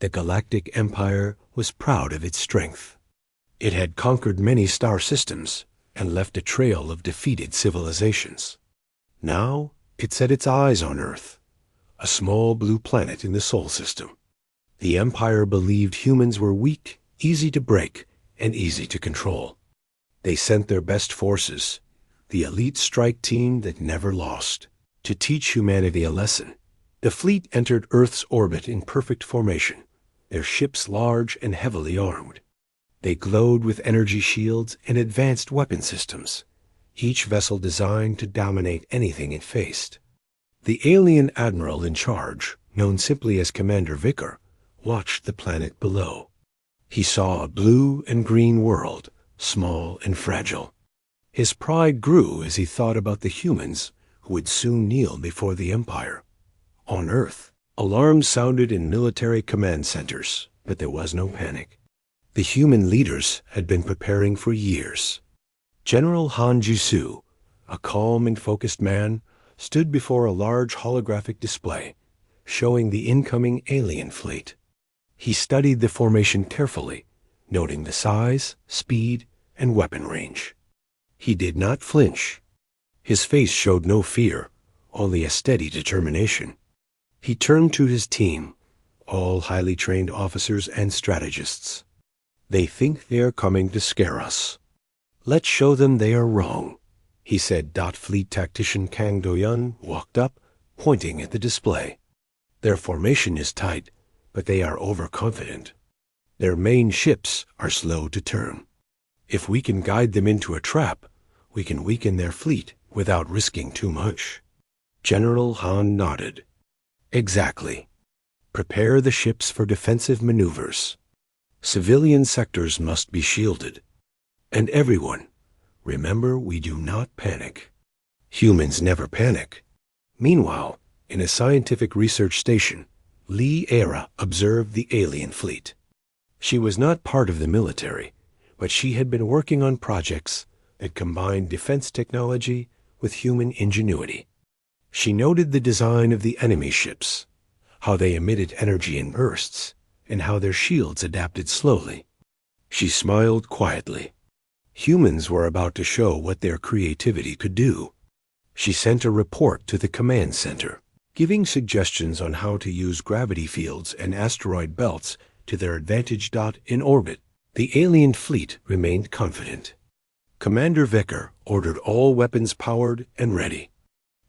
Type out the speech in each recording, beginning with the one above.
The Galactic Empire was proud of its strength. It had conquered many star systems and left a trail of defeated civilizations. Now it set its eyes on Earth, a small blue planet in the Sol system. The Empire believed humans were weak, easy to break, and easy to control. They sent their best forces, the elite strike team that never lost, to teach humanity a lesson. The fleet entered Earth's orbit in perfect formation, their ships large and heavily armed. They glowed with energy shields and advanced weapon systems, each vessel designed to dominate anything it faced. The alien admiral in charge, known simply as Commander Vickar, watched the planet below. He saw a blue and green world, small and fragile. His pride grew as he thought about the humans who would soon kneel before the Empire. On Earth, alarms sounded in military command centers, but there was no panic. The human leaders had been preparing for years. General Han Jusu, a calm and focused man, stood before a large holographic display, showing the incoming alien fleet. He studied the formation carefully, noting the size, speed, and weapon range. He did not flinch. His face showed no fear, only a steady determination. He turned to his team, all highly trained officers and strategists. They think they are coming to scare us. Let's show them they are wrong, he said. Fleet tactician Kang Do-yun walked up, pointing at the display. Their formation is tight, but they are overconfident. Their main ships are slow to turn. If we can guide them into a trap, we can weaken their fleet without risking too much. General Han nodded. Exactly. Prepare the ships for defensive maneuvers. Civilian sectors must be shielded. And everyone, remember, we do not panic. Humans never panic. Meanwhile, in a scientific research station, Lee Era observed the alien fleet. She was not part of the military, but she had been working on projects that combined defense technology with human ingenuity. She noted the design of the enemy ships, how they emitted energy in bursts, and how their shields adapted slowly. She smiled quietly. Humans were about to show what their creativity could do. She sent a report to the command center, giving suggestions on how to use gravity fields and asteroid belts to their advantage. In orbit, the alien fleet remained confident. Commander Vickar ordered all weapons powered and ready.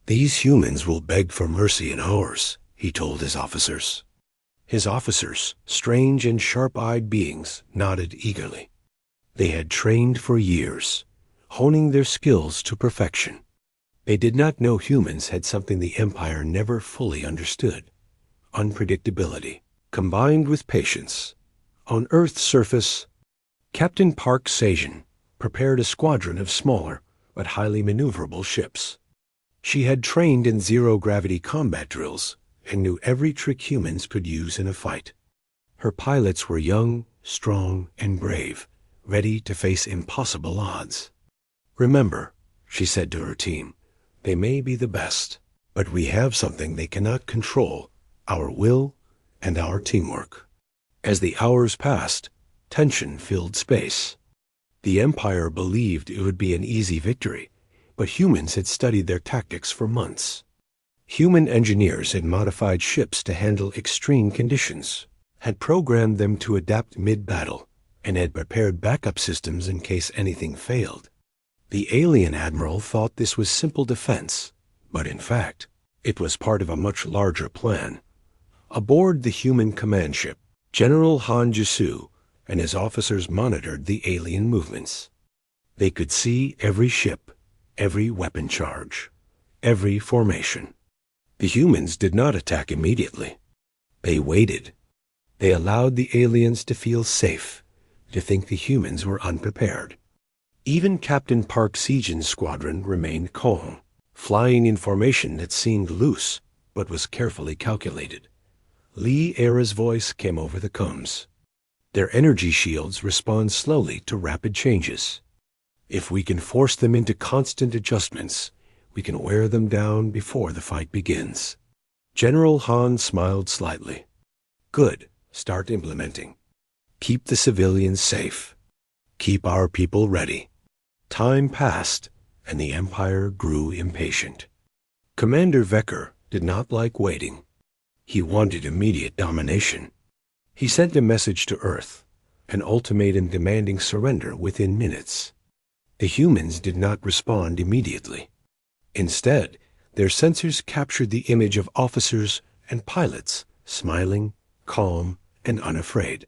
These humans will beg for mercy in ours, he told his officers. His officers, strange and sharp-eyed beings, nodded eagerly. They had trained for years, honing their skills to perfection. They did not know humans had something the Empire never fully understood: unpredictability, combined with patience. On Earth's surface, Captain Park Sajan prepared a squadron of smaller but highly maneuverable ships. She had trained in zero-gravity combat drills and knew every trick humans could use in a fight. Her pilots were young, strong, and brave, ready to face impossible odds. Remember, she said to her team, they may be the best, but we have something they cannot control: our will and our teamwork. As the hours passed, tension filled space. The Empire believed it would be an easy victory, but humans had studied their tactics for months. Human engineers had modified ships to handle extreme conditions, had programmed them to adapt mid-battle, and had prepared backup systems in case anything failed. The alien admiral thought this was simple defense, but in fact, it was part of a much larger plan. Aboard the human command ship, General Han Jusu and his officers monitored the alien movements. They could see every ship, every weapon charge, every formation. The humans did not attack immediately. They waited. They allowed the aliens to feel safe, to think the humans were unprepared. Even Captain Park Sajan's squadron remained calm, flying in formation that seemed loose but was carefully calculated. Lee Era's voice came over the comms. Their energy shields respond slowly to rapid changes. If we can force them into constant adjustments, we can wear them down before the fight begins. General Han smiled slightly. Good, start implementing. Keep the civilians safe. Keep our people ready. Time passed, and the Empire grew impatient. Commander Vecker did not like waiting. He wanted immediate domination. He sent a message to Earth, an ultimatum demanding surrender within minutes. The humans did not respond immediately. Instead, their sensors captured the image of officers and pilots, smiling, calm, and unafraid.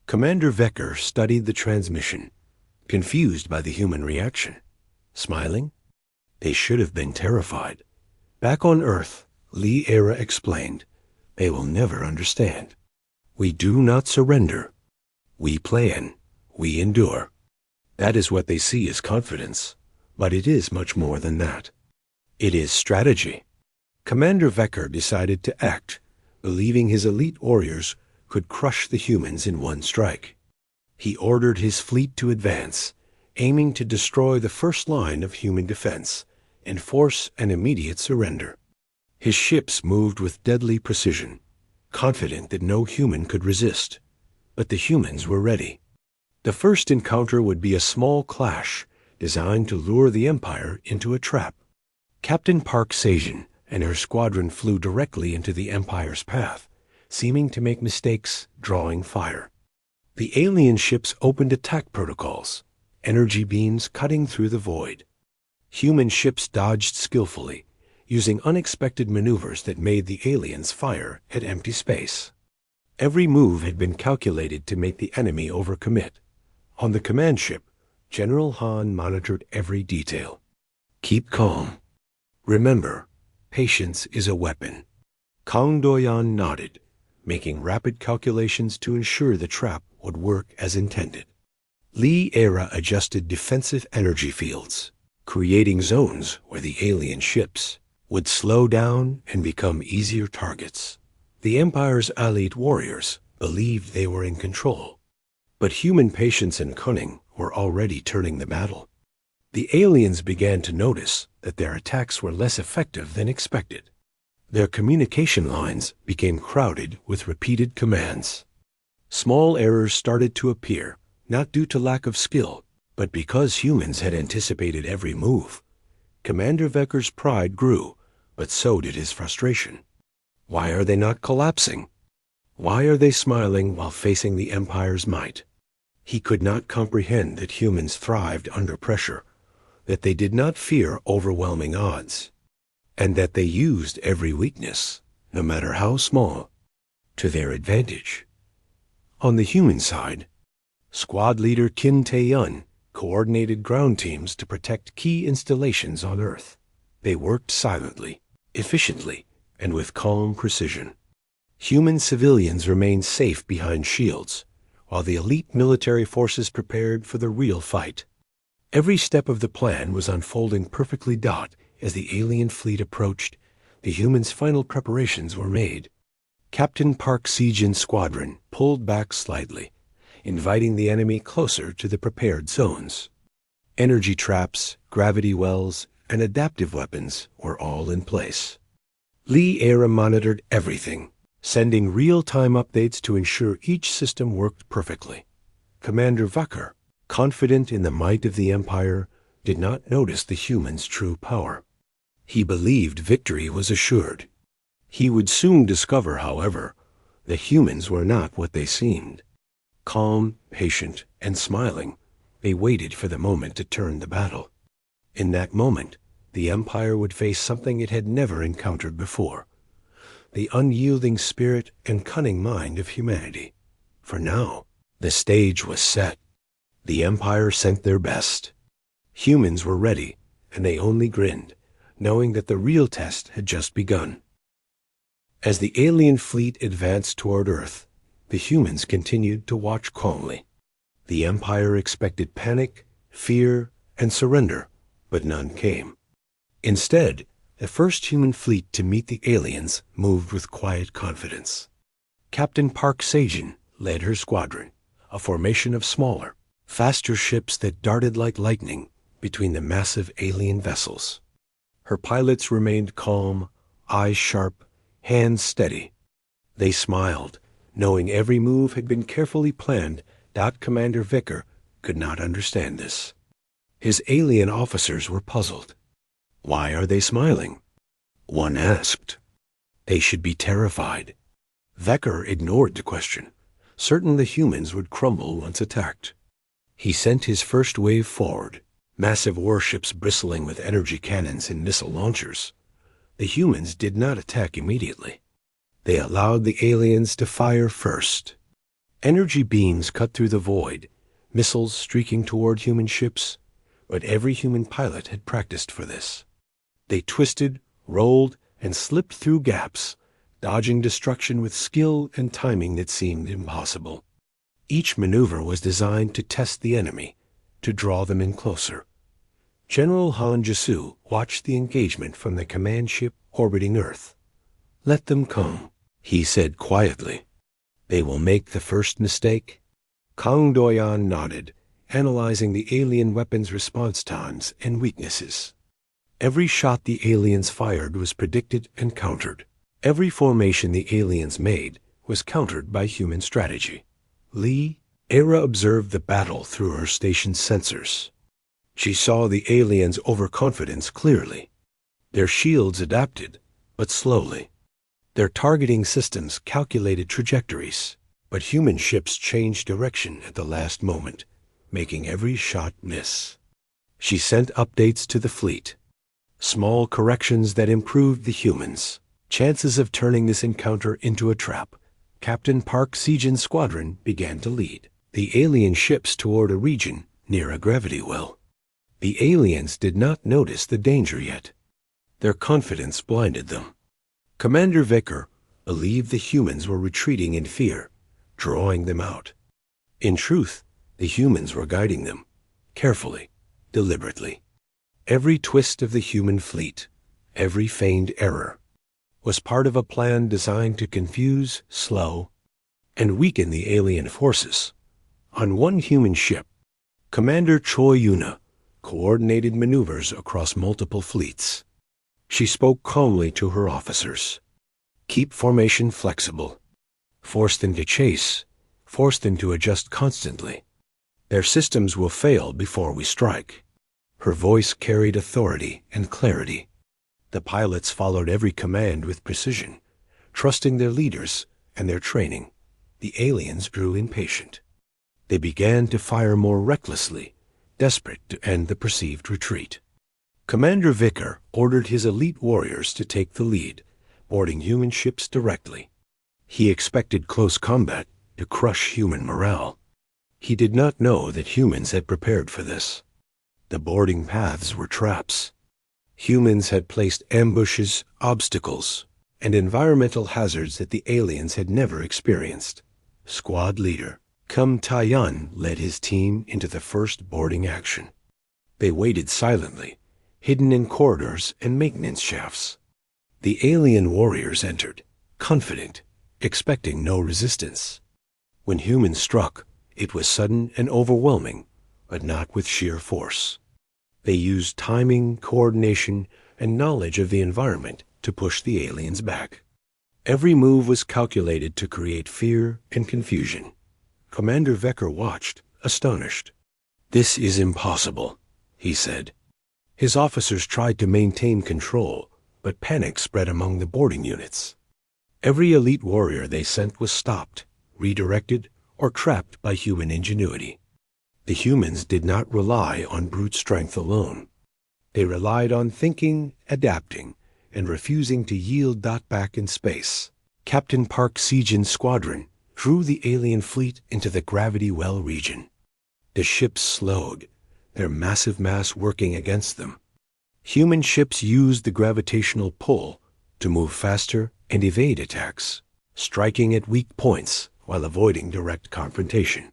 Commander Vecker studied the transmission, confused by the human reaction. Smiling? They should have been terrified. Back on Earth, Lee Era explained, "They will never understand. We do not surrender. We plan. We endure." That is what they see as confidence, but it is much more than that. It is strategy. Commander Vecker decided to act, believing his elite warriors could crush the humans in one strike. He ordered his fleet to advance, aiming to destroy the first line of human defense and force an immediate surrender. His ships moved with deadly precision, confident that no human could resist. But the humans were ready. The first encounter would be a small clash designed to lure the Empire into a trap. Captain Park Sajin and her squadron flew directly into the Empire's path, seeming to make mistakes drawing fire. The alien ships opened attack protocols, energy beams cutting through the void. Human ships dodged skillfully, using unexpected maneuvers that made the aliens fire at empty space. Every move had been calculated to make the enemy overcommit. On the command ship, General Han monitored every detail. "Keep calm. Remember, patience is a weapon." Kang Doyan nodded, making rapid calculations to ensure the trap would work as intended. Lee Era adjusted defensive energy fields, creating zones where the alien ships would slow down and become easier targets. The Empire's elite warriors believed they were in control, but human patience and cunning were already turning the battle. The aliens began to notice that their attacks were less effective than expected. Their communication lines became crowded with repeated commands. Small errors started to appear, not due to lack of skill, but because humans had anticipated every move. Commander Vecker's pride grew, but so did his frustration. Why are they not collapsing? Why are they smiling while facing the Empire's might? He could not comprehend that humans thrived under pressure, that they did not fear overwhelming odds, and that they used every weakness, no matter how small, to their advantage. On the human side, Squad Leader Kim Tae-yun coordinated ground teams to protect key installations on Earth. They worked silently, efficiently, and with calm precision. Human civilians remained safe behind shields, while the elite military forces prepared for the real fight. Every step of the plan was unfolding perfectly. As the alien fleet approached, the humans' final preparations were made. Captain Park Sejin's squadron pulled back slightly, inviting the enemy closer to the prepared zones. Energy traps, gravity wells, and adaptive weapons were all in place. Lee Era monitored everything, sending real-time updates to ensure each system worked perfectly. Commander Vecker, confident in the might of the Empire, did not notice the humans' true power. He believed victory was assured. He would soon discover, however, that humans were not what they seemed. Calm, patient, and smiling, they waited for the moment to turn the battle. In that moment, the Empire would face something it had never encountered before: the unyielding spirit and cunning mind of humanity. For now, the stage was set. The Empire sent their best. Humans were ready, and they only grinned, knowing that the real test had just begun. As the alien fleet advanced toward Earth, the humans continued to watch calmly. The Empire expected panic, fear, and surrender, but none came. Instead, the first human fleet to meet the aliens moved with quiet confidence. Captain Park Sajin led her squadron, a formation of smaller, faster ships that darted like lightning between the massive alien vessels. Her pilots remained calm, eyes sharp, hands steady. They smiled, Knowing every move had been carefully planned, Commander Vicker could not understand this. His alien officers were puzzled. Why are they smiling? One asked. They should be terrified. Vicker ignored the question, certain the humans would crumble once attacked. He sent his first wave forward, massive warships bristling with energy cannons and missile launchers. The humans did not attack immediately. They allowed the aliens to fire first. Energy beams cut through the void, missiles streaking toward human ships, but every human pilot had practiced for this. They twisted, rolled, and slipped through gaps, dodging destruction with skill and timing that seemed impossible. Each maneuver was designed to test the enemy, to draw them in closer. General Han Jisu watched the engagement from the command ship orbiting Earth. "Let them come," he said quietly. "They will make the first mistake." Kang Doyan nodded, analyzing the alien weapons' response times and weaknesses. Every shot the aliens fired was predicted and countered. Every formation the aliens made was countered by human strategy. Era observed the battle through her station's sensors. She saw the aliens' overconfidence clearly. Their shields adapted, but slowly. Their targeting systems calculated trajectories, but human ships changed direction at the last moment, making every shot miss. She sent updates to the fleet. Small corrections that improved the humans. Chances of turning this encounter into a trap. Captain Park Sejin's squadron began to lead the alien ships toward a region near a gravity well. The aliens did not notice the danger yet. Their confidence blinded them. Commander Vicker believed the humans were retreating in fear, drawing them out. In truth, the humans were guiding them, carefully, deliberately. Every twist of the human fleet, every feigned error, was part of a plan designed to confuse, slow, and weaken the alien forces. On one human ship, Commander Choi Yuna coordinated maneuvers across multiple fleets. She spoke calmly to her officers. Keep formation flexible. Force them to chase. Force them to adjust constantly. Their systems will fail before we strike. Her voice carried authority and clarity. The pilots followed every command with precision, trusting their leaders and their training. The aliens grew impatient. They began to fire more recklessly, desperate to end the perceived retreat. Commander Vicker ordered his elite warriors to take the lead, boarding human ships directly. He expected close combat to crush human morale. He did not know that humans had prepared for this. The boarding paths were traps. Humans had placed ambushes, obstacles, and environmental hazards that the aliens had never experienced. Squad leader Kum Tayan led his team into the first boarding action. They waited silently, hidden in corridors and maintenance shafts. The alien warriors entered, confident, expecting no resistance. When humans struck, it was sudden and overwhelming, but not with sheer force. They used timing, coordination, and knowledge of the environment to push the aliens back. Every move was calculated to create fear and confusion. Commander Vicker watched, astonished. "This is impossible," he said. His officers tried to maintain control, but panic spread among the boarding units. Every elite warrior they sent was stopped, redirected, or trapped by human ingenuity. The humans did not rely on brute strength alone. They relied on thinking, adapting, and refusing to yield back in space. Captain Park Sejin's squadron drew the alien fleet into the gravity well region. The ships slowed, their massive mass working against them. Human ships used the gravitational pull to move faster and evade attacks, striking at weak points while avoiding direct confrontation.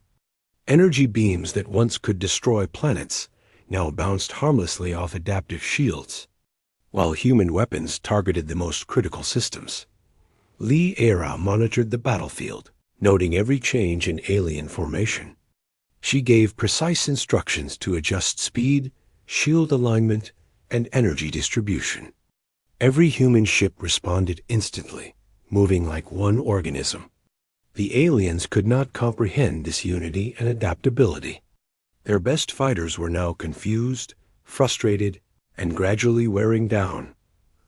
Energy beams that once could destroy planets now bounced harmlessly off adaptive shields, while human weapons targeted the most critical systems. Era monitored the battlefield, noting every change in alien formation. She gave precise instructions to adjust speed, shield alignment, and energy distribution. Every human ship responded instantly, moving like one organism. The aliens could not comprehend this unity and adaptability. Their best fighters were now confused, frustrated, and gradually wearing down.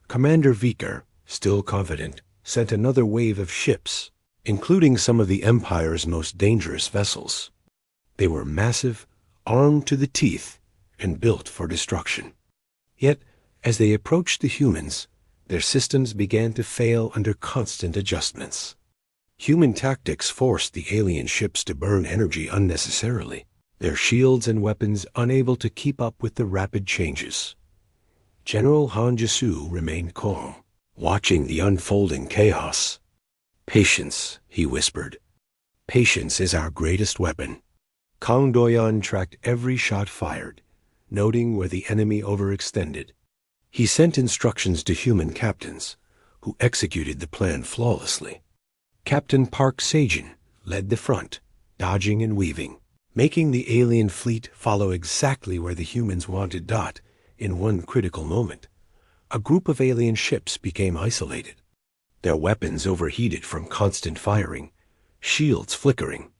Commander Vicker, still confident, sent another wave of ships, including some of the Empire's most dangerous vessels. They were massive, armed to the teeth, and built for destruction. Yet, as they approached the humans, their systems began to fail under constant adjustments. Human tactics forced the alien ships to burn energy unnecessarily, their shields and weapons unable to keep up with the rapid changes. General Han Jisu remained calm, watching the unfolding chaos. "Patience," he whispered. "Patience is our greatest weapon." Kang Doyan tracked every shot fired, noting where the enemy overextended. He sent instructions to human captains, who executed the plan flawlessly. Captain Park Sajin led the front, dodging and weaving, making the alien fleet follow exactly where the humans wanted. In one critical moment, a group of alien ships became isolated. Their weapons overheated from constant firing, shields flickering.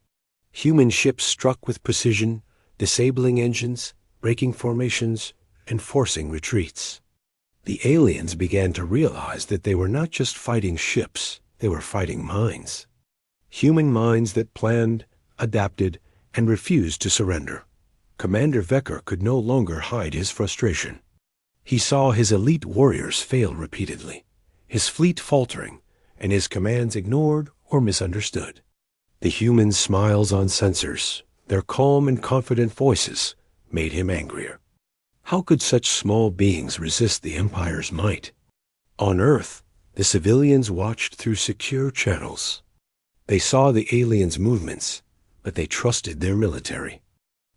Human ships struck with precision, disabling engines, breaking formations, and forcing retreats. The aliens began to realize that they were not just fighting ships, they were fighting minds. Human minds that planned, adapted, and refused to surrender. Commander Vecker could no longer hide his frustration. He saw his elite warriors fail repeatedly, his fleet faltering, and his commands ignored or misunderstood. The humans' smiles on sensors, their calm and confident voices, made him angrier. How could such small beings resist the Empire's might? On Earth, the civilians watched through secure channels. They saw the aliens' movements, but they trusted their military.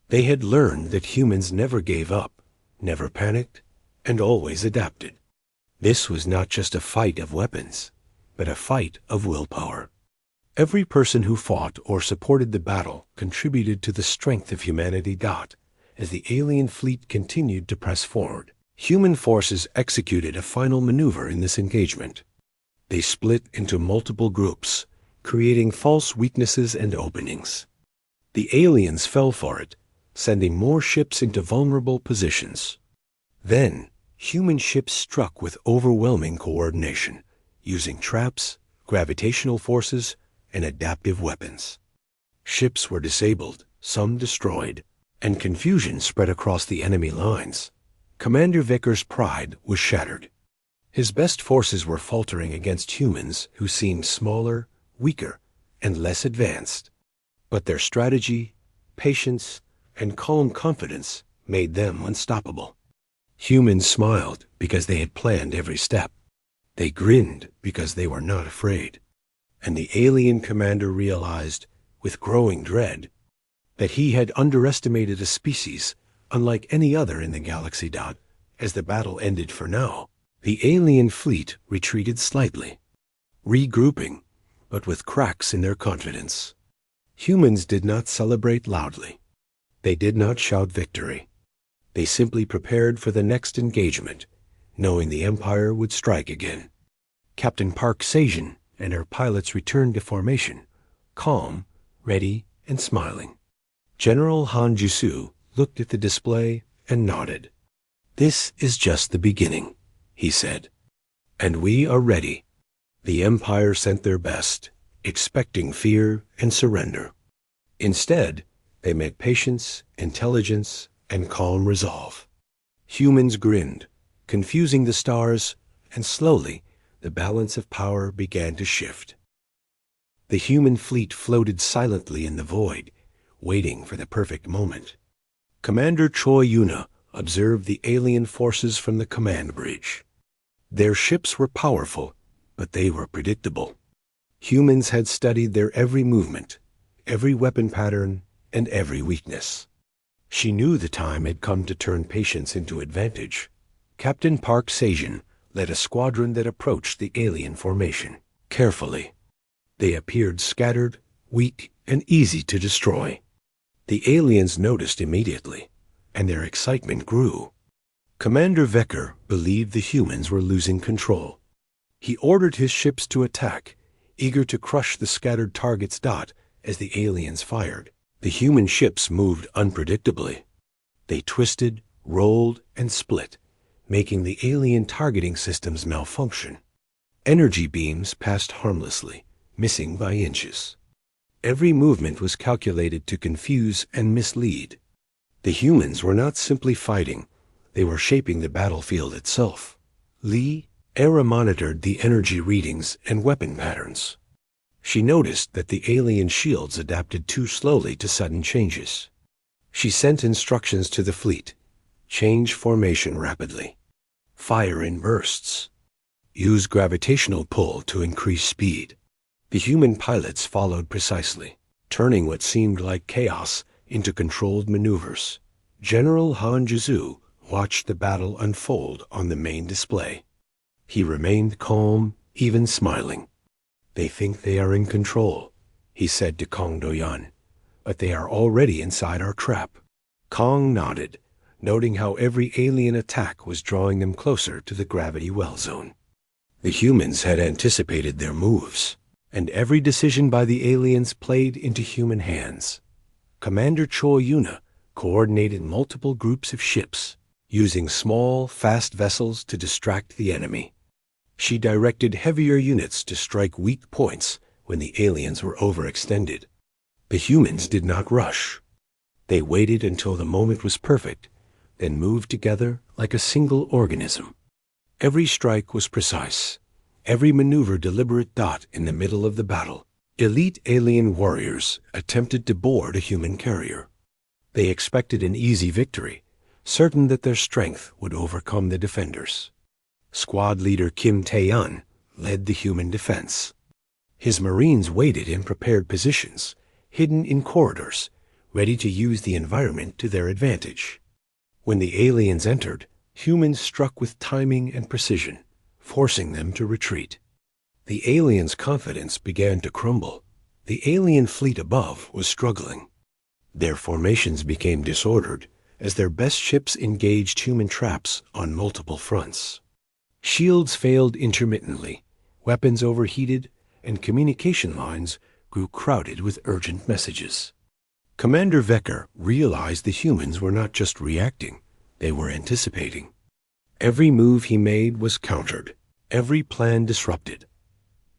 They had learned that humans never gave up, never panicked, and always adapted. This was not just a fight of weapons, but a fight of willpower. Every person who fought or supported the battle contributed to the strength of humanity. As the alien fleet continued to press forward, human forces executed a final maneuver in this engagement. They split into multiple groups, creating false weaknesses and openings. The aliens fell for it, sending more ships into vulnerable positions. Then, human ships struck with overwhelming coordination, using traps, gravitational forces, and adaptive weapons. Ships were disabled, some destroyed, and confusion spread across the enemy lines. Commander Vicker's pride was shattered. His best forces were faltering against humans who seemed smaller, weaker, and less advanced. But their strategy, patience, and calm confidence made them unstoppable. Humans smiled because they had planned every step. They grinned because they were not afraid. And the alien commander realized, with growing dread, that he had underestimated a species unlike any other in the galaxy. As the battle ended for now, the alien fleet retreated slightly, regrouping, but with cracks in their confidence. Humans did not celebrate loudly. They did not shout victory. They simply prepared for the next engagement, knowing the Empire would strike again. Captain Park Sajin and her pilots returned to formation, calm, ready, and smiling. General Han Jisu looked at the display and nodded. "This is just the beginning," he said. "And we are ready." The Empire sent their best, expecting fear and surrender. Instead, they met patience, intelligence, and calm resolve. Humans grinned, confusing the stars, and slowly the balance of power began to shift. The human fleet floated silently in the void, waiting for the perfect moment. Commander Choi Yuna observed the alien forces from the command bridge. Their ships were powerful, but they were predictable. Humans had studied their every movement, every weapon pattern, and every weakness. She knew the time had come to turn patience into advantage. Captain Park Sajin led a squadron that approached the alien formation. Carefully, they appeared scattered, weak, and easy to destroy. The aliens noticed immediately, and their excitement grew. Commander Vecker believed the humans were losing control. He ordered his ships to attack, eager to crush the scattered target's dot as the aliens fired. The human ships moved unpredictably. They twisted, rolled, and split, making the alien targeting systems malfunction. Energy beams passed harmlessly, missing by inches. Every movement was calculated to confuse and mislead. The humans were not simply fighting, they were shaping the battlefield itself. Era monitored the energy readings and weapon patterns. She noticed that the alien shields adapted too slowly to sudden changes. She sent instructions to the fleet. Change formation rapidly. Fire in bursts. Use gravitational pull to increase speed. The human pilots followed precisely, turning what seemed like chaos into controlled maneuvers. General Han Jizu watched the battle unfold on the main display. He remained calm, even smiling. "They think they are in control," he said to Kong Doyan, "but they are already inside our trap." Kong nodded, noting how every alien attack was drawing them closer to the gravity well zone. The humans had anticipated their moves, and every decision by the aliens played into human hands. Commander Choi Yuna coordinated multiple groups of ships, using small, fast vessels to distract the enemy. She directed heavier units to strike weak points when the aliens were overextended. The humans did not rush. They waited until the moment was perfect, then moved together like a single organism. Every strike was precise, every maneuver deliberate. In the middle of the battle, elite alien warriors attempted to board a human carrier. They expected an easy victory, certain that their strength would overcome the defenders. Squad leader Kim Tae-yeon led the human defense. His Marines waited in prepared positions, hidden in corridors, ready to use the environment to their advantage. When the aliens entered, humans struck with timing and precision, forcing them to retreat. The aliens' confidence began to crumble. The alien fleet above was struggling. Their formations became disordered as their best ships engaged human traps on multiple fronts. Shields failed intermittently, weapons overheated, and communication lines grew crowded with urgent messages. Commander Vecker realized the humans were not just reacting, they were anticipating. Every move he made was countered, every plan disrupted.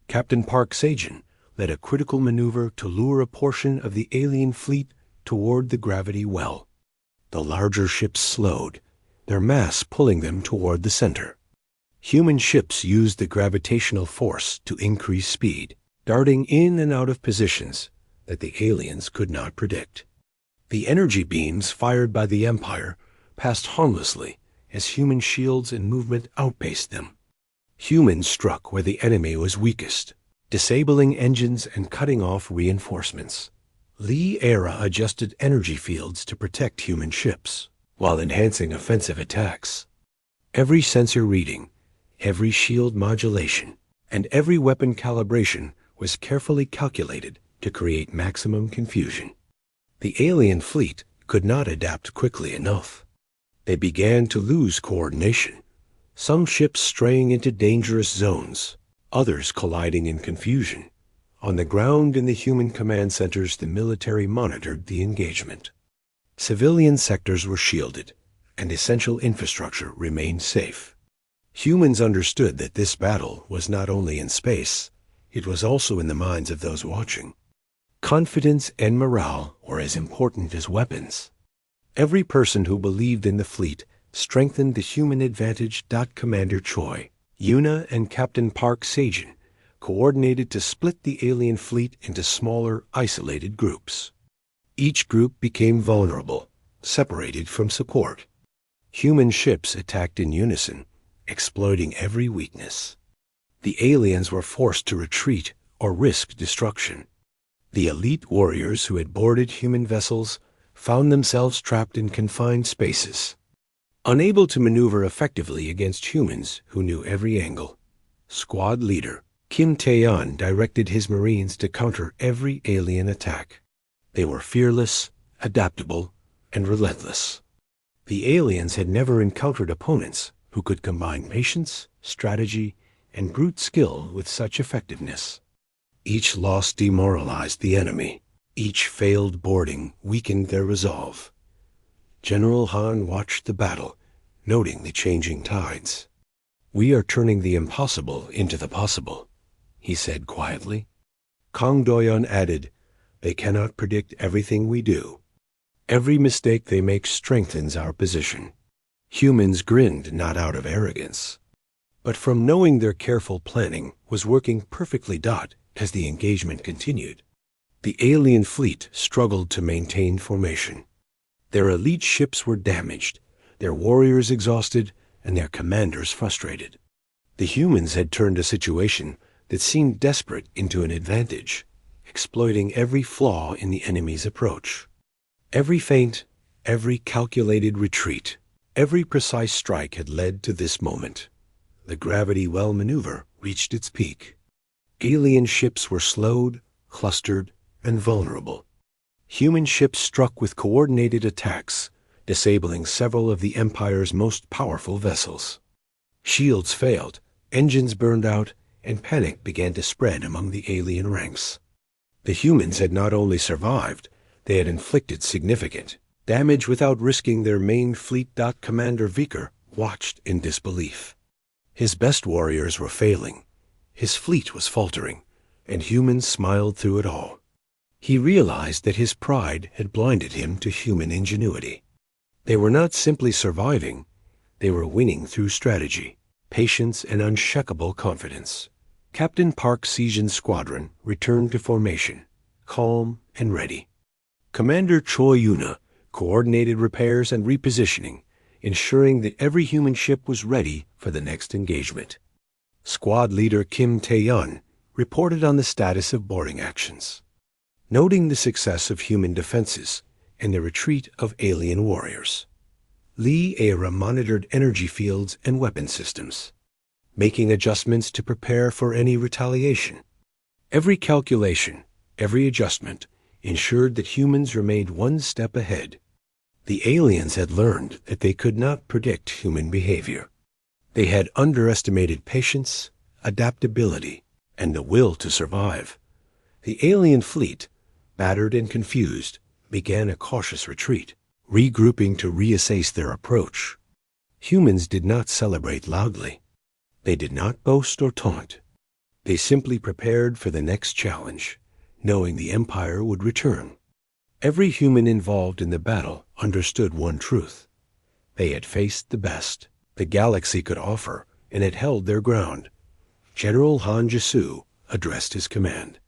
Captain Park Sejin led a critical maneuver to lure a portion of the alien fleet toward the gravity well. The larger ships slowed, their mass pulling them toward the center. Human ships used the gravitational force to increase speed, darting in and out of positions that the aliens could not predict. The energy beams fired by the Empire passed harmlessly as human shields and movement outpaced them. Humans struck where the enemy was weakest, disabling engines and cutting off reinforcements. Era adjusted energy fields to protect human ships, while enhancing offensive attacks. Every sensor reading, every shield modulation, and every weapon calibration was carefully calculated to create maximum confusion. The alien fleet could not adapt quickly enough. They began to lose coordination, some ships straying into dangerous zones, others colliding in confusion. On the ground in the human command centers, the military monitored the engagement. Civilian sectors were shielded, and essential infrastructure remained safe. Humans understood that this battle was not only in space, it was also in the minds of those watching. Confidence and morale were as important as weapons. Every person who believed in the fleet strengthened the human advantage. Commander Choi, Yuna, and Captain Park Sejin coordinated to split the alien fleet into smaller, isolated groups. Each group became vulnerable, separated from support. Human ships attacked in unison, exploiting every weakness. The aliens were forced to retreat or risk destruction. The elite warriors who had boarded human vessels found themselves trapped in confined spaces, unable to maneuver effectively against humans who knew every angle. Squad leader Kim Tae-yeon directed his Marines to counter every alien attack. They were fearless, adaptable, and relentless. The aliens had never encountered opponents who could combine patience, strategy, and brute skill with such effectiveness. Each loss demoralized the enemy. Each failed boarding weakened their resolve. General Han watched the battle, noting the changing tides. "We are turning the impossible into the possible," he said quietly. Kang Doyon added, "They cannot predict everything we do. Every mistake they make strengthens our position." Humans grinned not out of arrogance, but from knowing their careful planning was working perfectly as the engagement continued. The alien fleet struggled to maintain formation. Their elite ships were damaged, their warriors exhausted, and their commanders frustrated. The humans had turned a situation that seemed desperate into an advantage, exploiting every flaw in the enemy's approach. Every feint, every calculated retreat, every precise strike had led to this moment. The gravity well maneuver reached its peak. Alien ships were slowed, clustered, and vulnerable. Human ships struck with coordinated attacks, disabling several of the Empire's most powerful vessels. Shields failed, engines burned out, and panic began to spread among the alien ranks. The humans had not only survived, they had inflicted significant damage without risking their main fleet. Commander Vicker watched in disbelief. His best warriors were failing, his fleet was faltering, and humans smiled through it all. He realized that his pride had blinded him to human ingenuity. They were not simply surviving, they were winning through strategy, patience, and unshakable confidence. Captain Park Sejin's squadron returned to formation, calm and ready. Commander Choi Yuna coordinated repairs and repositioning, ensuring that every human ship was ready for the next engagement. Squad leader Kim Tae-yeon reported on the status of boarding actions, noting the success of human defenses and the retreat of alien warriors. Lee Era monitored energy fields and weapon systems, making adjustments to prepare for any retaliation. Every calculation, every adjustment, ensured that humans remained one step ahead. The aliens had learned that they could not predict human behavior. They had underestimated patience, adaptability, and the will to survive. The alien fleet, battered and confused, began a cautious retreat, regrouping to reassess their approach. Humans did not celebrate loudly. They did not boast or taunt. They simply prepared for the next challenge, knowing the Empire would return. Every human involved in the battle understood one truth. They had faced the best the galaxy could offer and had held their ground. General Han Jisu addressed his command.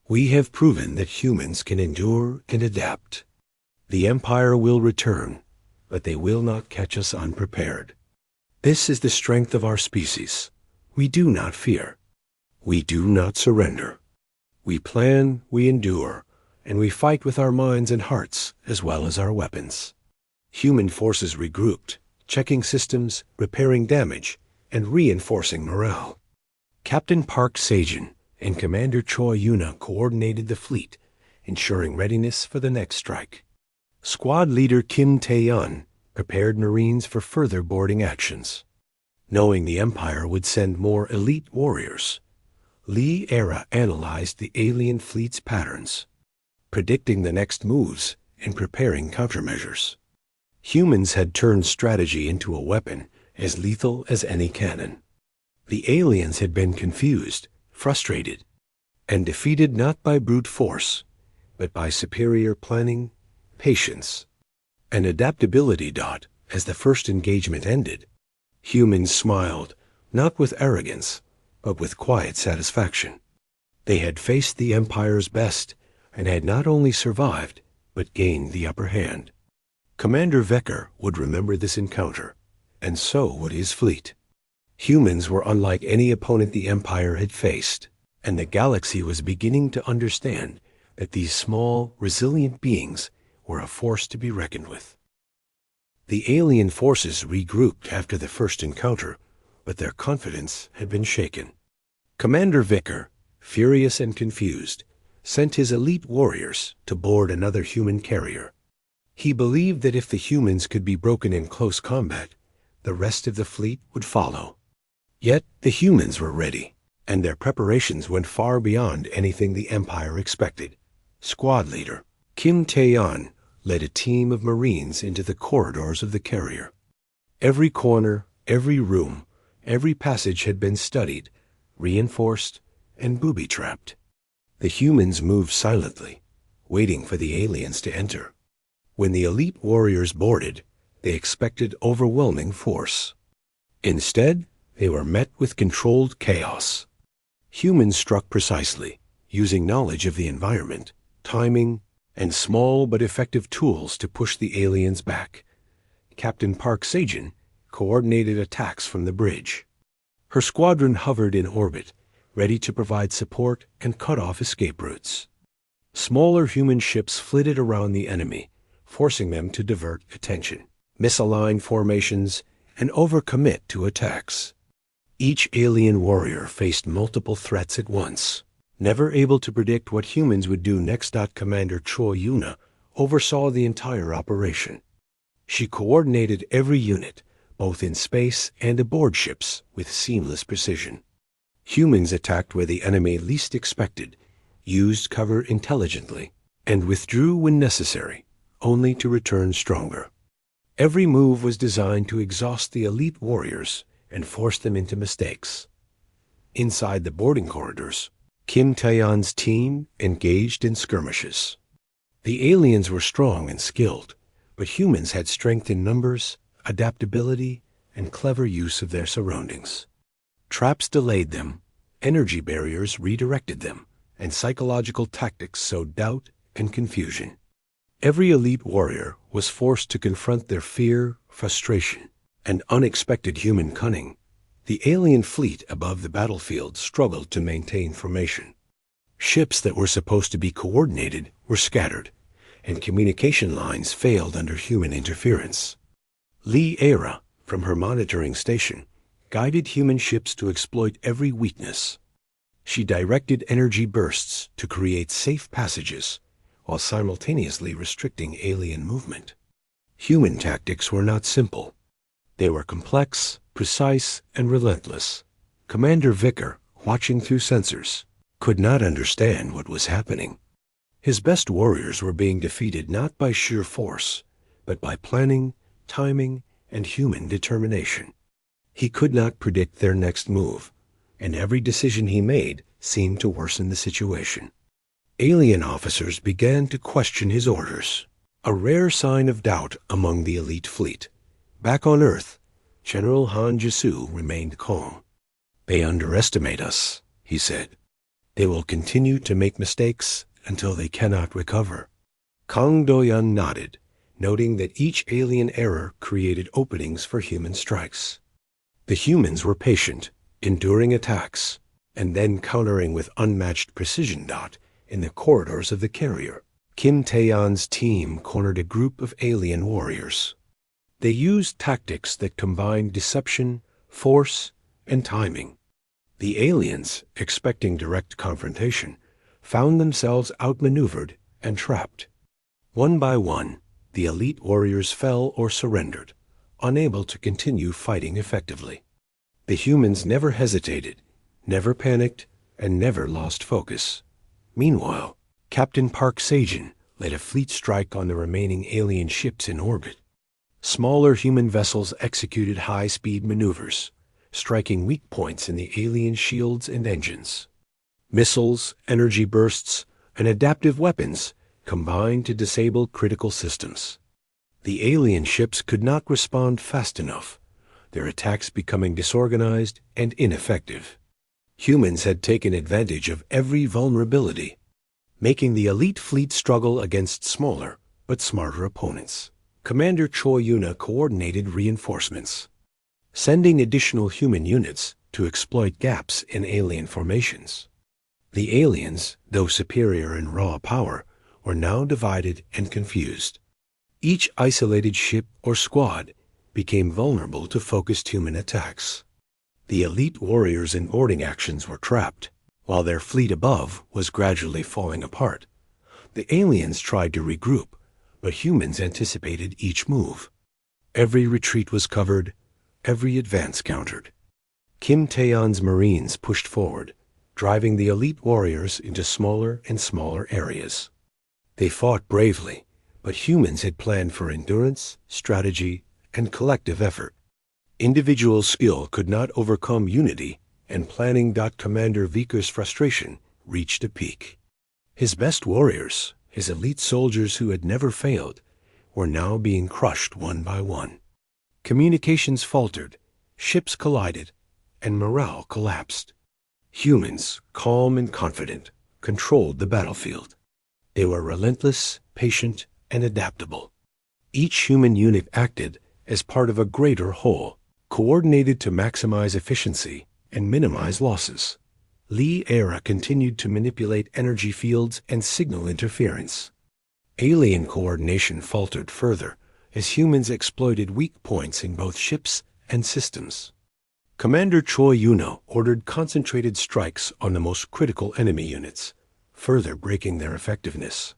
"We have proven that humans can endure and adapt. The Empire will return, but they will not catch us unprepared. This is the strength of our species. We do not fear. We do not surrender. We plan, we endure, and we fight with our minds and hearts as well as our weapons." Human forces regrouped, checking systems, repairing damage, and reinforcing morale. Captain Park Sejin and Commander Choi Yuna coordinated the fleet, ensuring readiness for the next strike. Squad leader Kim Tae-yeon prepared Marines for further boarding actions. Knowing the Empire would send more elite warriors, Lee Era analyzed the alien fleet's patterns, predicting the next moves and preparing countermeasures. Humans had turned strategy into a weapon as lethal as any cannon. The aliens had been confused, frustrated, and defeated not by brute force, but by superior planning, patience, and adaptability. As the first engagement ended, humans smiled, not with arrogance, but with quiet satisfaction. They had faced the Empire's best and had not only survived, but gained the upper hand. Commander Vecker would remember this encounter, and so would his fleet. Humans were unlike any opponent the Empire had faced, and the galaxy was beginning to understand that these small, resilient beings were a force to be reckoned with. The alien forces regrouped after the first encounter, but their confidence had been shaken. Commander Vicker, furious and confused, sent his elite warriors to board another human carrier. He believed that if the humans could be broken in close combat, the rest of the fleet would follow. Yet the humans were ready. and their preparations went far beyond anything the Empire expected. Squad leader Kim Tae-yeon led a team of Marines into the corridors of the carrier. Every corner, every room, every passage had been studied, reinforced, and booby-trapped. The humans moved silently, waiting for the aliens to enter. When the elite warriors boarded, they expected overwhelming force. Instead, they were met with controlled chaos. Humans struck precisely, using knowledge of the environment, timing, and small but effective tools to push the aliens back. Captain Park Sejin coordinated attacks from the bridge. Her squadron hovered in orbit, ready to provide support and cut off escape routes. Smaller human ships flitted around the enemy, forcing them to divert attention, misalign formations, and overcommit to attacks. Each alien warrior faced multiple threats at once. Never able to predict what humans would do next. Commander Choi Yuna oversaw the entire operation. She coordinated every unit, both in space and aboard ships, with seamless precision. Humans attacked where the enemy least expected, used cover intelligently, and withdrew when necessary, only to return stronger. Every move was designed to exhaust the elite warriors and force them into mistakes. Inside the boarding corridors, Kim Tae-yeon's team engaged in skirmishes. The aliens were strong and skilled, but humans had strength in numbers, adaptability, and clever use of their surroundings. Traps delayed them, energy barriers redirected them, and psychological tactics sowed doubt and confusion. Every elite warrior was forced to confront their fear, frustration, and unexpected human cunning. The alien fleet above the battlefield struggled to maintain formation. Ships that were supposed to be coordinated were scattered, and communication lines failed under human interference. Lee Era, from her monitoring station, guided human ships to exploit every weakness. She directed energy bursts to create safe passages, while simultaneously restricting alien movement. Human tactics were not simple. They were complex, precise, and relentless. Commander Vicker, watching through sensors, could not understand what was happening. His best warriors were being defeated not by sheer force, but by planning, timing, and human determination. He could not predict their next move, and every decision he made seemed to worsen the situation. Alien officers began to question his orders, a rare sign of doubt among the elite fleet. Back on Earth, General Han Jisu remained calm. "They underestimate us," he said. "They will continue to make mistakes until they cannot recover." Kang Do-yeon nodded, noting that each alien error created openings for human strikes. The humans were patient, enduring attacks, and then countering with unmatched precision. In the corridors of the carrier, Kim Tae-yeon's team cornered a group of alien warriors. They used tactics that combined deception, force, and timing. The aliens, expecting direct confrontation, found themselves outmaneuvered and trapped. One by one, the elite warriors fell or surrendered, unable to continue fighting effectively. The humans never hesitated, never panicked, and never lost focus. Meanwhile, Captain Park Sejin led a fleet strike on the remaining alien ships in orbit. Smaller human vessels executed high-speed maneuvers, striking weak points in the alien shields and engines. Missiles, energy bursts, and adaptive weapons combined to disable critical systems. The alien ships could not respond fast enough, their attacks becoming disorganized and ineffective. Humans had taken advantage of every vulnerability, making the elite fleet struggle against smaller but smarter opponents. Commander Choi Yuna coordinated reinforcements, sending additional human units to exploit gaps in alien formations. The aliens, though superior in raw power, were now divided and confused. Each isolated ship or squad became vulnerable to focused human attacks. The elite warriors in boarding actions were trapped, while their fleet above was gradually falling apart. The aliens tried to regroup, but humans anticipated each move. Every retreat was covered, every advance countered. Kim Tae-yeon's Marines pushed forward, driving the elite warriors into smaller and smaller areas. They fought bravely, but humans had planned for endurance, strategy, and collective effort. Individual skill could not overcome unity, and planning. Commander Viker's frustration reached a peak. His best warriors, his elite soldiers who had never failed, were now being crushed one by one. Communications faltered, ships collided, and morale collapsed. Humans, calm and confident, controlled the battlefield. They were relentless, patient, and adaptable. Each human unit acted as part of a greater whole, coordinated to maximize efficiency and minimize losses. Lee Era continued to manipulate energy fields and signal interference. Alien coordination faltered further as humans exploited weak points in both ships and systems. Commander Choi Yuno ordered concentrated strikes on the most critical enemy units, further breaking their effectiveness.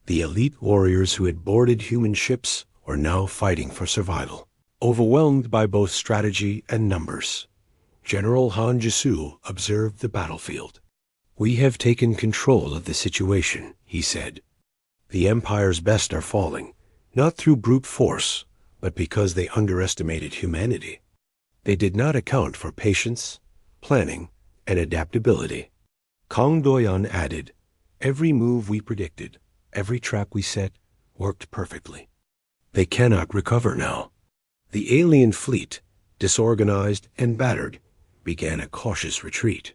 The elite warriors who had boarded human ships were now fighting for survival, overwhelmed by both strategy and numbers. General Han Jisu observed the battlefield. "We have taken control of the situation," he said. "The Empire's best are falling, not through brute force, but because they underestimated humanity. They did not account for patience, planning, and adaptability." Kang Doyan added, "Every move we predicted, every trap we set, worked perfectly. They cannot recover now." The alien fleet, disorganized and battered, began a cautious retreat.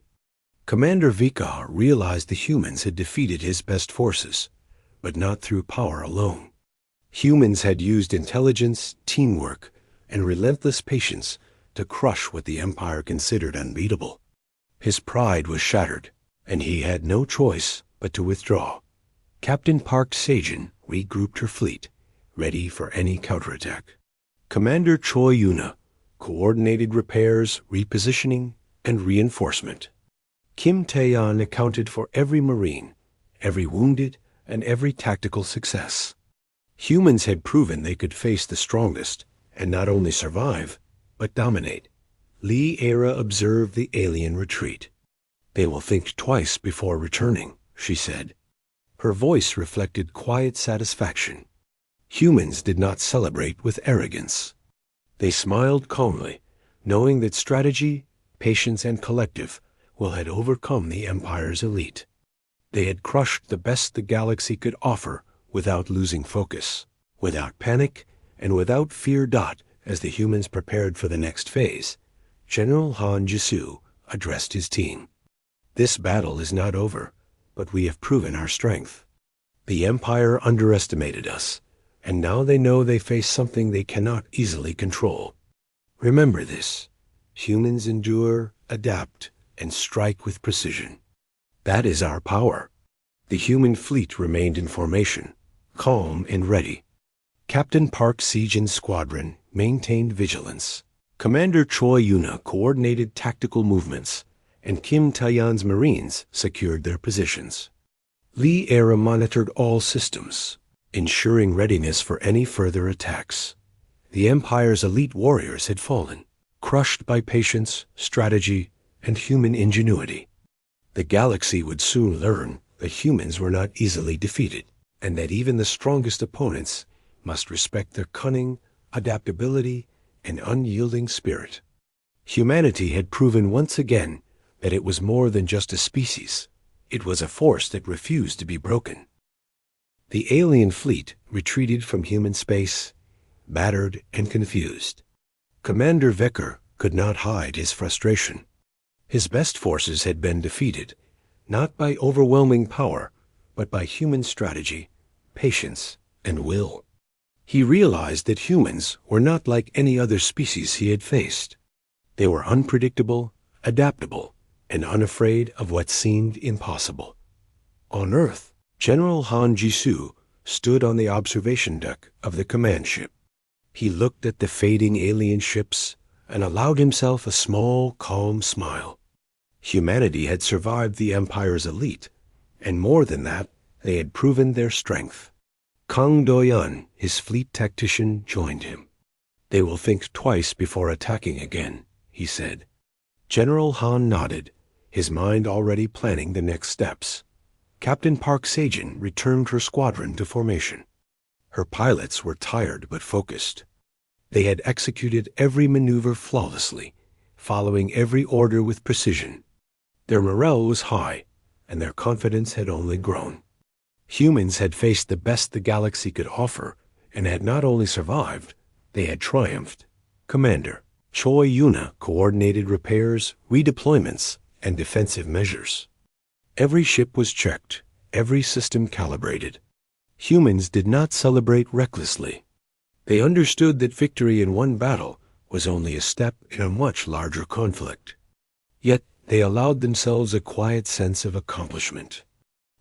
Commander Vikar realized the humans had defeated his best forces, but not through power alone. Humans had used intelligence, teamwork, and relentless patience to crush what the Empire considered unbeatable. His pride was shattered, and he had no choice but to withdraw. Captain Park Sajin regrouped her fleet, ready for any counterattack. Commander Choi Yuna coordinated repairs, repositioning, and reinforcement. Kim Taeyan accounted for every Marine, every wounded, and every tactical success. Humans had proven they could face the strongest, and not only survive, but dominate. Lee Era observed the alien retreat. "They will think twice before returning," she said. Her voice reflected quiet satisfaction. Humans did not celebrate with arrogance. They smiled calmly, knowing that strategy, patience, and collective will had overcome the Empire's elite. They had crushed the best the galaxy could offer without losing focus, without panic, and without fear. As the humans prepared for the next phase, General Han Jisu addressed his team. "This battle is not over, but we have proven our strength. The Empire underestimated us, and now they know they face something they cannot easily control. Remember this: humans endure, adapt, and strike with precision. That is our power." The human fleet remained in formation, calm and ready. Captain Park Sejin's squadron maintained vigilance. Commander Choi Yuna coordinated tactical movements, and Kim Taeyan's Marines secured their positions. Lee Era monitored all systems, ensuring readiness for any further attacks. The Empire's elite warriors had fallen, crushed by patience, strategy, and human ingenuity. The galaxy would soon learn that humans were not easily defeated, and that even the strongest opponents must respect their cunning, adaptability, and unyielding spirit. Humanity had proven once again that it was more than just a species. It was a force that refused to be broken. The alien fleet retreated from human space, battered and confused. Commander Vecker could not hide his frustration. His best forces had been defeated, not by overwhelming power, but by human strategy, patience, and will. He realized that humans were not like any other species he had faced. They were unpredictable, adaptable, and unafraid of what seemed impossible. On Earth, General Han Jisu stood on the observation deck of the command ship. He looked at the fading alien ships and allowed himself a small, calm smile. Humanity had survived the Empire's elite, and more than that, they had proven their strength. Kang Doyan, his fleet tactician, joined him. "They will think twice before attacking again," he said. General Han nodded, his mind already planning the next steps. Captain Park Se-jin returned her squadron to formation. Her pilots were tired but focused. They had executed every maneuver flawlessly, following every order with precision. Their morale was high, and their confidence had only grown. Humans had faced the best the galaxy could offer, and had not only survived, they had triumphed. Commander Choi Yuna coordinated repairs, redeployments, and defensive measures. Every ship was checked, every system calibrated. Humans did not celebrate recklessly. They understood that victory in one battle was only a step in a much larger conflict. Yet they allowed themselves a quiet sense of accomplishment.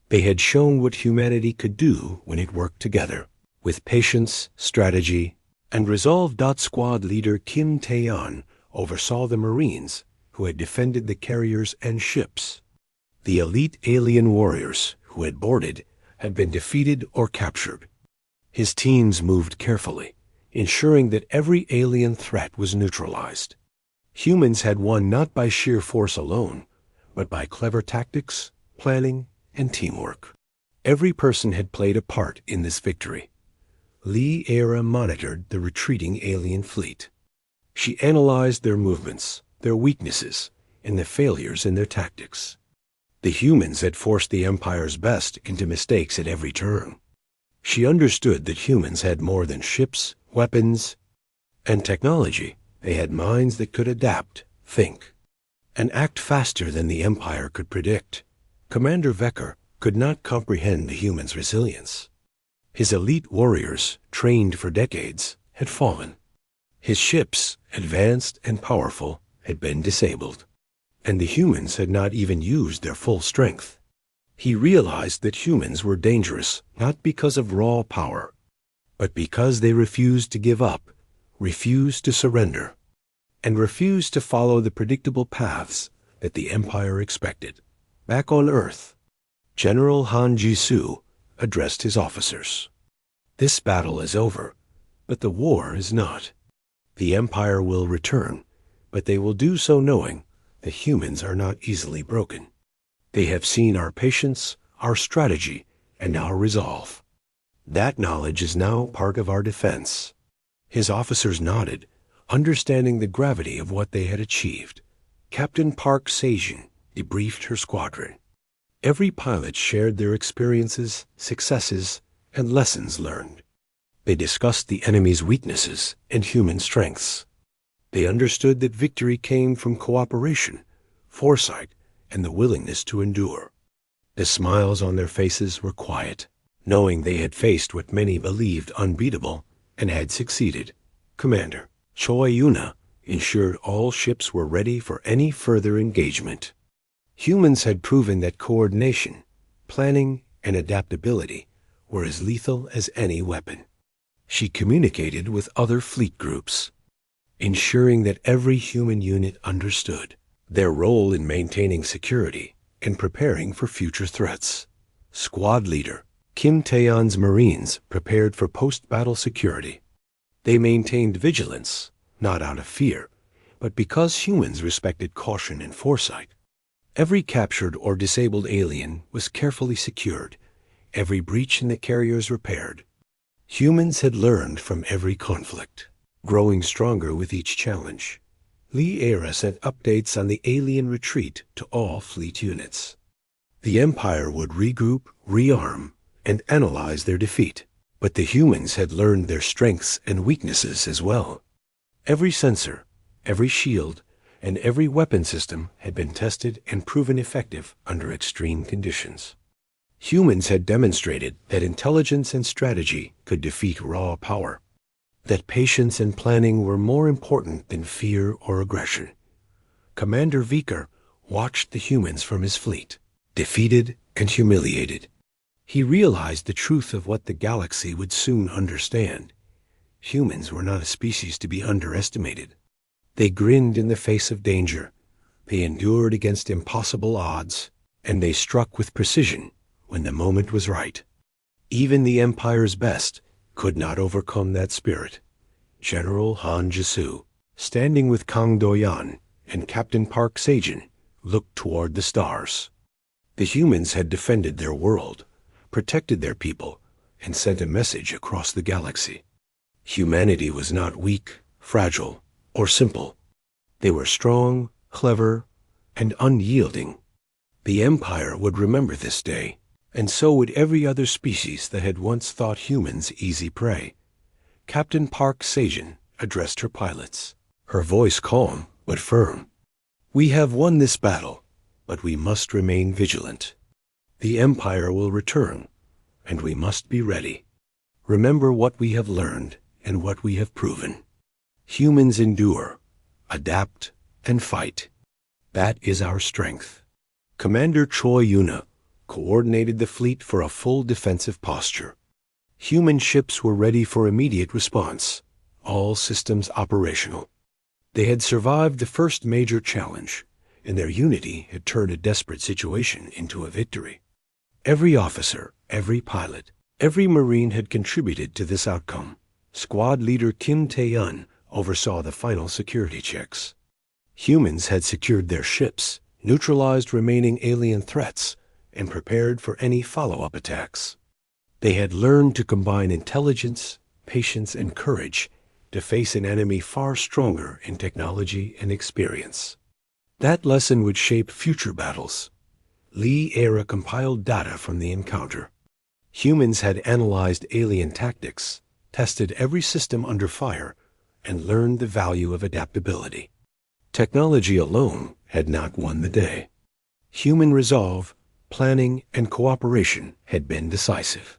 They had shown what humanity could do when it worked together, with patience, strategy, and resolve. Squad leader Kim Tae-yeon oversaw the Marines who had defended the carriers and ships. The elite alien warriors who had boarded had been defeated or captured. His teams moved carefully, ensuring that every alien threat was neutralized. Humans had won not by sheer force alone, but by clever tactics, planning, and teamwork. Every person had played a part in this victory. Lee Era monitored the retreating alien fleet. She analyzed their movements, their weaknesses, and the failures in their tactics. The humans had forced the Empire's best into mistakes at every turn. She understood that humans had more than ships, weapons, and technology. They had minds that could adapt, think, and act faster than the Empire could predict. Commander Vecker could not comprehend the humans' resilience. His elite warriors, trained for decades, had fallen. His ships, advanced and powerful, had been disabled, and the humans had not even used their full strength. He realized that humans were dangerous not because of raw power, but because they refused to give up, refused to surrender, and refused to follow the predictable paths that the Empire expected. Back on Earth, General Han Ji-soo addressed his officers. This battle is over, but the war is not. The Empire will return, but they will do so knowing that humans are not easily broken. They have seen our patience, our strategy, and our resolve. That knowledge is now part of our defense. His officers nodded, understanding the gravity of what they had achieved. Captain Park Se-jin debriefed her squadron. Every pilot shared their experiences, successes, and lessons learned. They discussed the enemy's weaknesses and human strengths. They understood that victory came from cooperation, foresight, and the willingness to endure. The smiles on their faces were quiet, knowing they had faced what many believed unbeatable and had succeeded. Commander Choi Yuna ensured all ships were ready for any further engagement. Humans had proven that coordination, planning, and adaptability were as lethal as any weapon. She communicated with other fleet groups, ensuring that every human unit understood their role in maintaining security and preparing for future threats. Squad leader Kim Tae-yeon's Marines prepared for post-battle security. They maintained vigilance, not out of fear, but because humans respected caution and foresight. Every captured or disabled alien was carefully secured, every breach in the carriers repaired. Humans had learned from every conflict, growing stronger with each challenge. Lee Era sent updates on the alien retreat to all fleet units. The Empire would regroup, rearm, and analyze their defeat, but the humans had learned their strengths and weaknesses as well. Every sensor, every shield, and every weapon system had been tested and proven effective under extreme conditions. Humans had demonstrated that intelligence and strategy could defeat raw power, that patience and planning were more important than fear or aggression. Commander Vecker watched the humans from his fleet, defeated and humiliated. He realized the truth of what the galaxy would soon understand. Humans were not a species to be underestimated. They grinned in the face of danger, they endured against impossible odds, and they struck with precision when the moment was right. Even the Empire's best could not overcome that spirit. General Han Ji-soo, standing with Kang Do-yeon and Captain Park Se-jin, looked toward the stars. The humans had defended their world, protected their people, and sent a message across the galaxy. Humanity was not weak, fragile, or simple. They were strong, clever, and unyielding. The Empire would remember this day, and so would every other species that had once thought humans easy prey. Captain Park Sajan addressed her pilots, her voice calm but firm. "We have won this battle, but we must remain vigilant. The Empire will return, and we must be ready. Remember what we have learned and what we have proven. Humans endure, adapt, and fight. That is our strength." Commander Choi Yuna coordinated the fleet for a full defensive posture. Human ships were ready for immediate response, all systems operational. They had survived the first major challenge, and their unity had turned a desperate situation into a victory. Every officer, every pilot, every Marine had contributed to this outcome. Squad leader Kim Tae-yun oversaw the final security checks. Humans had secured their ships, neutralized remaining alien threats, and prepared for any follow-up attacks. They had learned to combine intelligence, patience, and courage to face an enemy far stronger in technology and experience. That lesson would shape future battles. Lee-era compiled data from the encounter. Humans had analyzed alien tactics, tested every system under fire, and learned the value of adaptability. Technology alone had not won the day. Human resolve, planning, and cooperation had been decisive.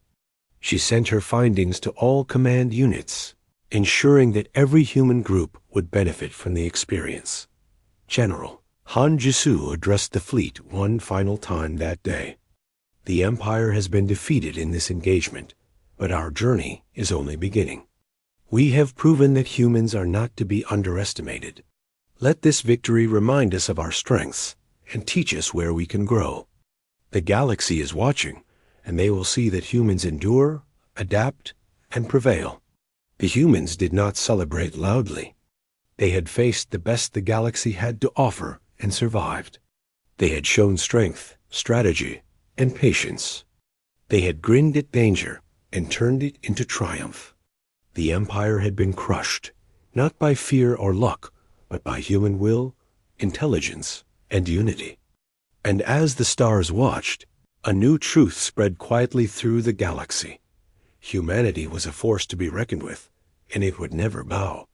She sent her findings to all command units, ensuring that every human group would benefit from the experience. General Han Jisoo addressed the fleet one final time that day. "The Empire has been defeated in this engagement, but our journey is only beginning. We have proven that humans are not to be underestimated. Let this victory remind us of our strengths and teach us where we can grow. The galaxy is watching, and they will see that humans endure, adapt, and prevail." The humans did not celebrate loudly. They had faced the best the galaxy had to offer and survived. They had shown strength, strategy, and patience. They had grinned at danger and turned it into triumph. The Empire had been crushed, not by fear or luck, but by human will, intelligence, and unity. And as the stars watched, a new truth spread quietly through the galaxy. Humanity was a force to be reckoned with, and it would never bow.